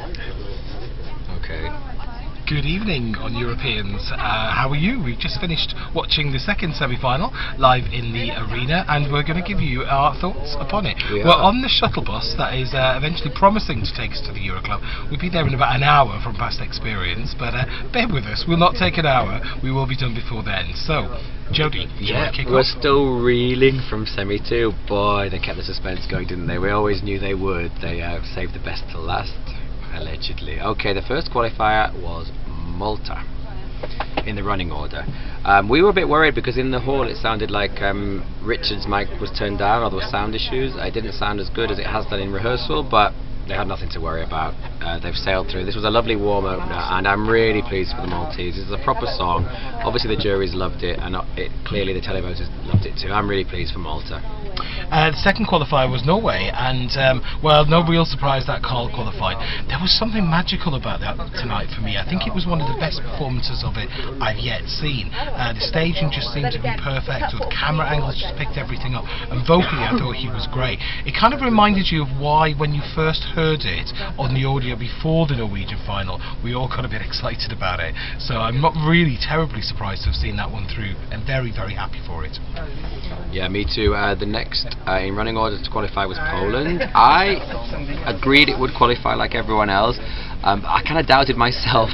Okay. Good evening on Europeans. How are you? We've just finished watching the second semi-final live in the arena, and we're going to give you our thoughts upon it. We're on the shuttle bus that is eventually promising to take us to the Euroclub. We'll be there in about an hour from past experience, but bear with us. We'll not take an hour. We will be done before then. So, Jody, we're still reeling from semi 2. Boy, they kept the suspense going, didn't they? We always knew they would. They saved the best to last. Allegedly. Okay, the first qualifier was Malta in the running order. We were a bit worried because in the hall it sounded like Richard's mic was turned down, or there were sound issues. It didn't sound as good as it has done in rehearsal, but they had nothing to worry about. They've sailed through. This was a lovely warm opener, and I'm really pleased for the Maltese. This is a proper song. Obviously the juries loved it, and clearly the televoters loved it too. I'm really pleased for Malta. The second qualifier was Norway, and well, no real surprise that Carl qualified. There was something magical about that tonight for me. I think it was one of the best performances of it I've yet seen. The staging just seemed to be perfect, with camera angles just picked everything up, and vocally I thought he was great. It kind of reminded you of why, when you first heard it on the audio before the Norwegian final, we all got a bit excited about it. So I'm not really terribly surprised to have seen that one through, and very, very happy for it. Yeah, me too. The next in running order to qualify was Poland. I agreed it would qualify like everyone else. I kind of doubted myself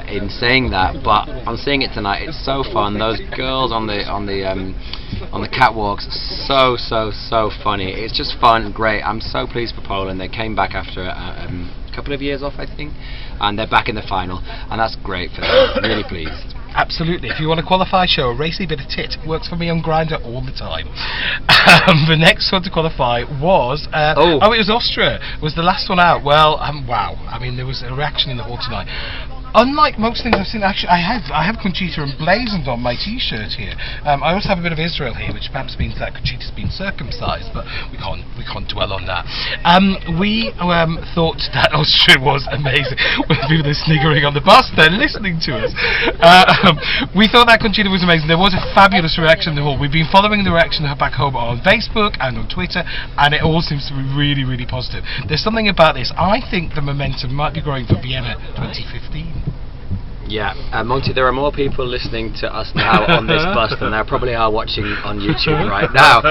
in saying that, but I'm seeing it tonight. It's so fun. Those girls on the catwalks, so funny. It's just fun, great. I'm so pleased for Poland. They came back after a couple of years off, I think, and they're back in the final, and that's great for them. Really pleased. Absolutely. If you want to qualify, show a racy bit of tit. Works for me on Grindr all the time. The next one to qualify was it was Austria. Was the last one out. Well, wow. I mean, there was a reaction in the hall tonight. Unlike most things I've seen, actually, I have Conchita emblazoned on my T-shirt here. I also have a bit of Israel here, which perhaps means that Conchita's been circumcised, but we can't dwell on that. We thought that Austria was amazing. When people are sniggering on the bus, they're listening to us. We thought that Conchita was amazing. There was a fabulous reaction in the hall. We've been following the reaction back home on Facebook and on Twitter, and it all seems to be really, really positive. There's something about this. I think the momentum might be growing for Vienna 2015. Yeah, Monty, there are more people listening to us now on this bus than there probably are watching on YouTube right now.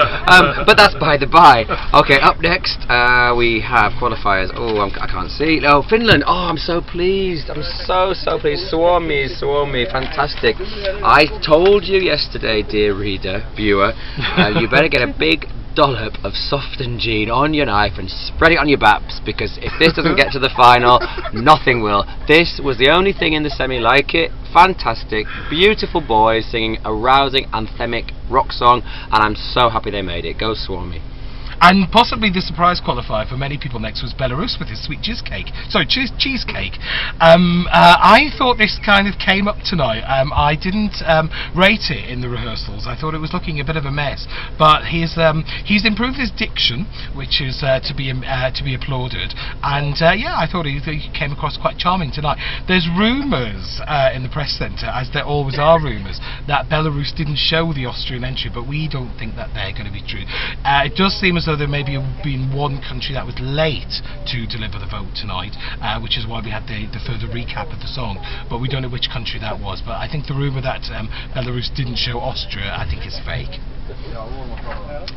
But that's by the by. Okay, up next we have qualifiers. Oh, I can't see. Oh, Finland. Oh, I'm so pleased. I'm so pleased. Suomi, fantastic. I told you yesterday, dear reader, viewer, you better get a big dollop of softened gene on your knife and spread it on your baps, because if this doesn't get to the final, nothing will. This was the only thing in the semi like it. Fantastic, beautiful boys singing a rousing anthemic rock song, and I'm so happy they made it. Go Suomi. And possibly the surprise qualifier for many people next was Belarus with his sweet cheesecake. Cheesecake. I thought this kind of came up tonight. I didn't rate it in the rehearsals. I thought it was looking a bit of a mess. But he's improved his diction, which is to be applauded. And yeah, I thought he came across quite charming tonight. There's rumours in the press centre, as there always are rumours, that Belarus didn't show the Austrian entry, but we don't think that they're going to be true. It does seem as though there may have been one country that was late to deliver the vote tonight, which is why we had the further recap of the song, but we don't know which country that was. But I think the rumour that Belarus didn't show Austria, I think is fake.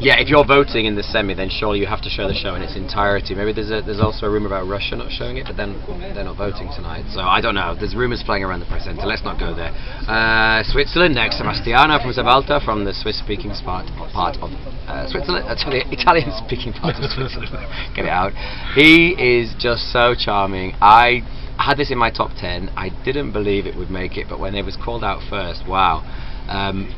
Yeah, if you're voting in the semi, then surely you have to show the show in its entirety. Maybe there's also a rumour about Russia not showing it, but then they're not voting tonight. So I don't know. There's rumours flying around the press centre. Let's not go there. Switzerland next. Sebastiano from Zavalta, from the Swiss-speaking part of Switzerland. Sorry, Italian-speaking part of Switzerland. Get it out. He is just so charming. I had this in my top 10. I didn't believe it would make it, but when it was called out first, wow.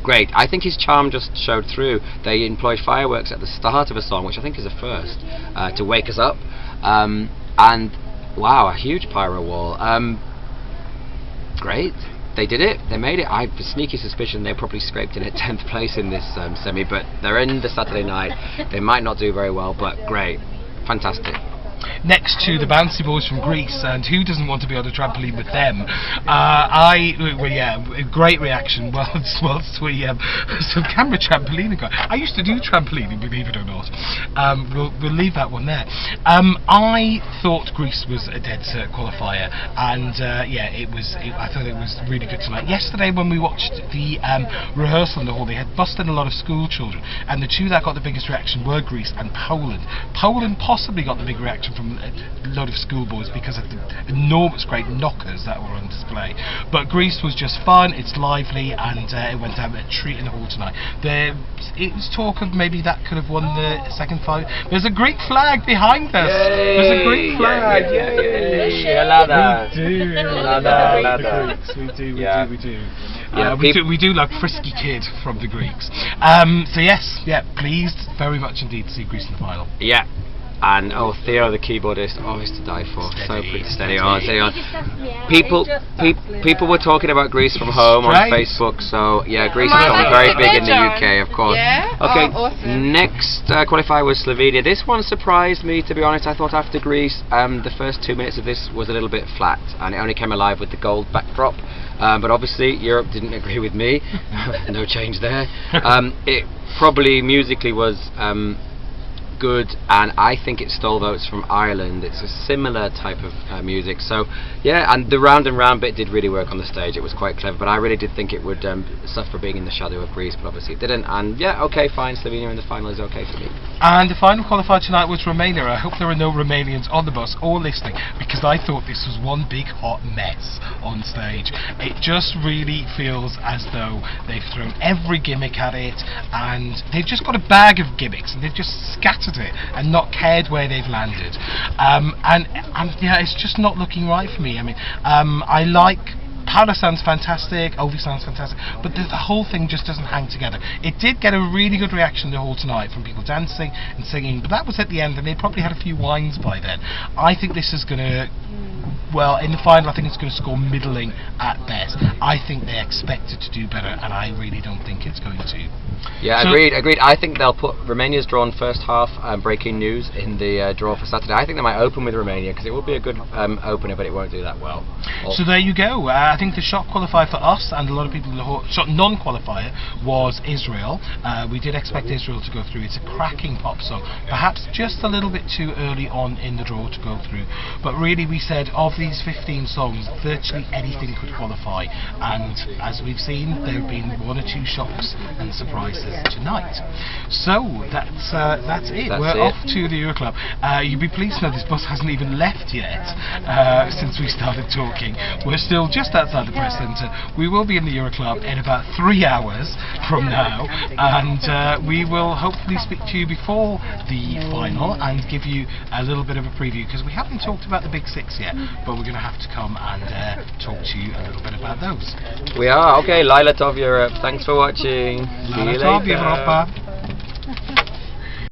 Great. I think his charm just showed through. They employ fireworks at the start of a song, which I think is a first, to wake us up, and wow, a huge pyro wall. Great. They did it. They made it. I have a sneaky suspicion they probably scraped in at 10th place in this semi, but they're in the Saturday night. They might not do very well, but great. Fantastic. next to the bouncy boys from Greece, and who doesn't want to be on a trampoline with them? Great reaction whilst we some camera trampolining. I used to do trampolining, believe it or not. We'll leave that one there. I thought Greece was a dead cert qualifier, and I thought it was really good tonight. Yesterday when we watched the rehearsal in the hall, they had busted a lot of school children, and the two that got the biggest reaction were Greece and Poland. Poland possibly got the big reaction from a load of schoolboys because of the enormous great knockers that were on display. But Greece was just fun, it's lively, and it went down a treat in the hall tonight. It was talk of maybe that could have won the second fight. There's a Greek flag behind us. Yay! There's a Greek flag. We do like Frisky Kid from the Greeks. So yes, pleased very much indeed to see Greece in the final. Yeah. And Theo, the keyboardist, always to die for. So pretty steady on. People were talking about Greece from home on Facebook. So yeah, Greece is becoming very big in the UK, of course. Yeah? Okay, Awesome. next qualifier was Slovenia. This one surprised me, to be honest. I thought after Greece, the first 2 minutes of this was a little bit flat, and it only came alive with the gold backdrop. But obviously Europe didn't agree with me. No change there. It probably musically was good, and I think it stole votes from Ireland. It's a similar type of music, so yeah, and the round and round bit did really work on the stage. It was quite clever, but I really did think it would suffer being in the shadow of Greece, but obviously it didn't. And yeah, okay, fine, Slovenia in the final is okay for me. And the final qualifier tonight was Romania. I hope there are no Romanians on the bus or listening, because I thought this was one big hot mess on stage. It just really feels as though they've thrown every gimmick at it, and they've just got a bag of gimmicks, and they've just scattered it and not cared where they've landed. And yeah, it's just not looking right for me. I mean, I like Paula sounds fantastic, Ovi sounds fantastic, but the whole thing just doesn't hang together. It did get a really good reaction in the hall tonight from people dancing and singing, but that was at the end, and they probably had a few wines by then. I think this is going to, well, in the final, I think it's going to score middling at best. I think they expect it to do better, and I really don't think it's going to. Yeah, so, agreed. I think they'll put Romania's drawn first half breaking news in the draw for Saturday. I think they might open with Romania, because it will be a good opener, but it won't do that well. So there you go. I think the shock qualifier for us and a lot of people in the hall, shock non-qualifier, was Israel. We did expect Israel to go through. It's a cracking pop song, perhaps just a little bit too early on in the draw to go through. But really, we said of these 15 songs, virtually anything could qualify, and as we've seen, there have been one or two shocks and surprises tonight. So that's it. We're off to the Euroclub. You'll be pleased to know this bus hasn't even left yet since we started talking. We're still just outside the press centre. We will be in the Euroclub in about 3 hours from now, and we will hopefully speak to you before the final and give you a little bit of a preview, because we haven't talked about the Big Six yet, but we're going to have to come and talk to you a little bit about those. We are. Okay, Lila Tov Europe. Thanks for watching. See you later. Europa.